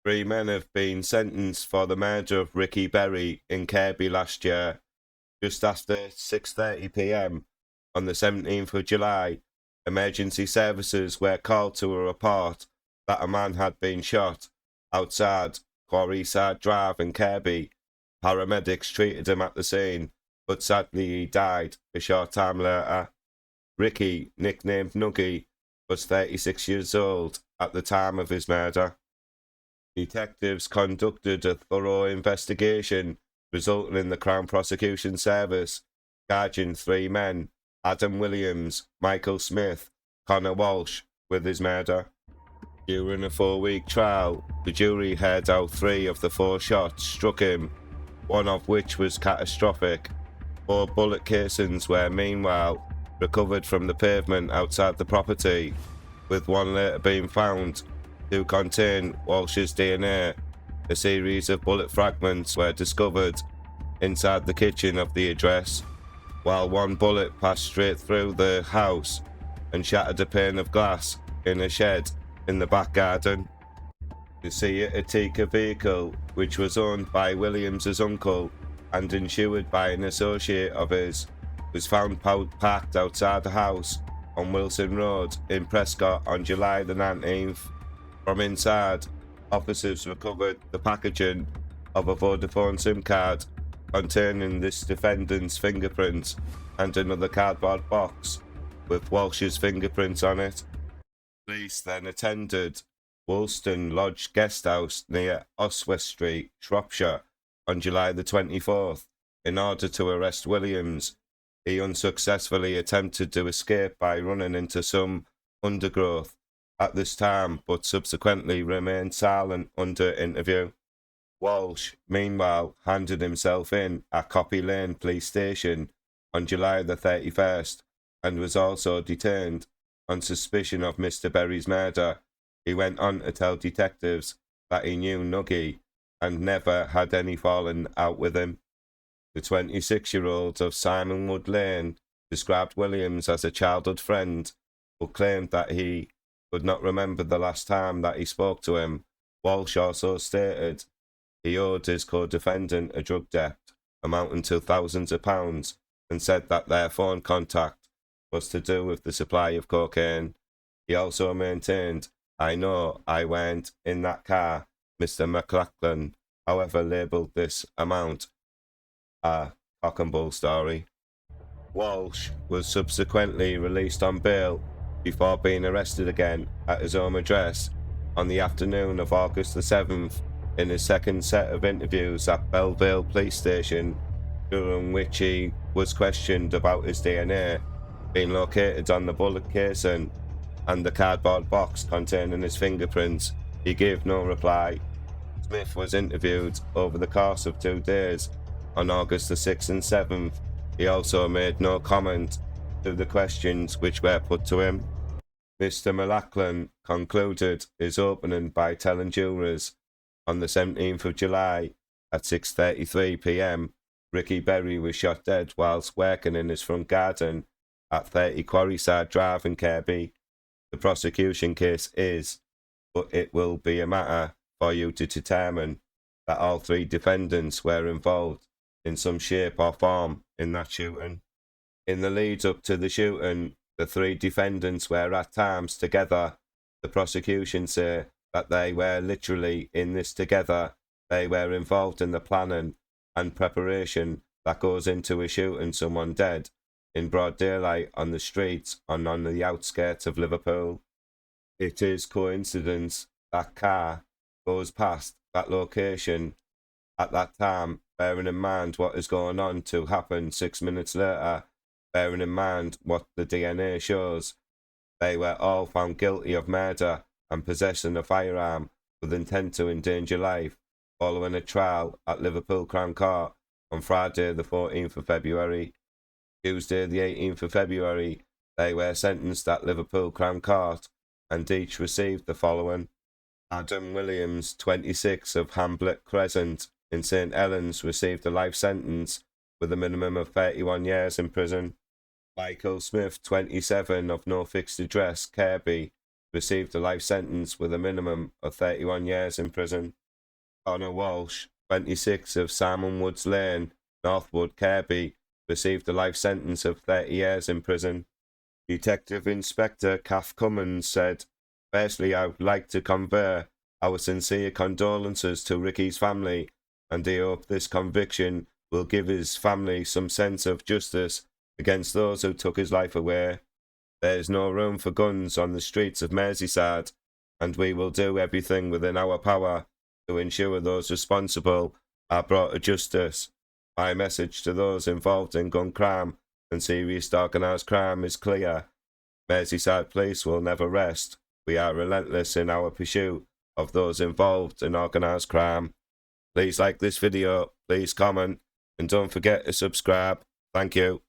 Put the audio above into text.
Three men have been sentenced for the murder of Rikki Berry in Kirkby last year. Just after 6:30 p.m. on the 17th of July, emergency services were called to a report that a man had been shot outside Quarryside Drive in Kirkby. Paramedics treated him at the scene, but sadly he died a short time later. Rikki, nicknamed Nuggy, was 36 years old at the time of his murder. Detectives conducted a thorough investigation, resulting in the Crown Prosecution Service charging three men, Adam Williams, Michael Smith, Connor Walsh-with his murder. During a 4-week trial, the jury heard how 3 of the 4 shots struck him, one of which was catastrophic. 4 bullet casings were meanwhile recovered from the pavement outside the property, with one later being found to contain Walsh's DNA. A series of bullet fragments were discovered inside the kitchen of the address, while one bullet passed straight through the house and shattered a pane of glass in a shed in the back garden. The Seat Ateca vehicle, which was owned by Williams's uncle and insured by an associate of his, was found parked outside the house on Wilson Road in Prescott on July the 19th. From inside, officers recovered the packaging of a Vodafone SIM card containing this defendant's fingerprints and another cardboard box with Walsh's fingerprints on it. Police then attended Woolston Lodge Guesthouse near Oswest Street, Shropshire, on July the 24th in order to arrest Williams. He unsuccessfully attempted to escape by running into some undergrowth at this time, but subsequently remained silent under interview. Walsh, meanwhile, handed himself in at Copy Lane Police Station on July the 31st and was also detained on suspicion of Mr. Berry's murder. He went on to tell detectives that he knew Nuggy and never had any falling out with him. The 26-year-old of Simonwood Lane described Williams as a childhood friend, but claimed that he could not remember the last time that he spoke to him. Walsh also stated he owed his co-defendant a drug debt amounting to thousands of pounds and said that their phone contact was to do with the supply of cocaine. He also maintained, "I know I weren't in that car." Mr. McLachlan, however, labelled this amount a cock and bull story. Walsh was subsequently released on bail before being arrested again at his home address on the afternoon of August the 7th in his second set of interviews at Belleville Police Station, during which he was questioned about his DNA being located on the bullet casing and the cardboard box containing his fingerprints. He gave no reply. Smith was interviewed over the course of 2 days on August the 6th and 7th. He also made no comment to the questions which were put to him. Mr. McLachlan concluded his opening by telling jurors on the 17th of July at 6:33 p.m. Rikki Berry was shot dead whilst working in his front garden at 30 Quarryside Drive in Kirkby. The prosecution case is, but it will be a matter for you to determine that all 3 defendants were involved in some shape or form in that shooting. In the lead up to the shooting, the 3 defendants were at times together. The prosecution say that they were literally in this together. They were involved in the planning and preparation that goes into a shooting someone dead in broad daylight on the streets and on the outskirts of Liverpool. It is coincidence that car goes past that location at that time, bearing in mind what is going on to happen 6 minutes later, bearing in mind what the DNA shows. They were all found guilty of murder and possessing a firearm with intent to endanger life following a trial at Liverpool Crown Court on Friday the 14th of February. Tuesday the 18th of February, they were sentenced at Liverpool Crown Court and each received the following. Adam Williams, 26, of Hamblett Crescent in St Helens, received a life sentence with a minimum of 31 years in prison. Michael Smith, 27, of No Fixed Address, Kirkby, received a life sentence with a minimum of 31 years in prison. Connor Walsh, 26, of Salmon Woods Lane, Northwood, Kirkby, received a life sentence of 30 years in prison. Detective Inspector Kath Cummins said, "Firstly, I would like to convey our sincere condolences to Ricky's family, and I hope this conviction will give his family some sense of justice against those who took his life away. There is no room for guns on the streets of Merseyside, and we will do everything within our power to ensure those responsible are brought to justice. My message to those involved in gun crime and serious organised crime is clear. Merseyside Police will never rest. We are relentless in our pursuit of those involved in organised crime." Please like this video, please comment, and don't forget to subscribe. Thank you.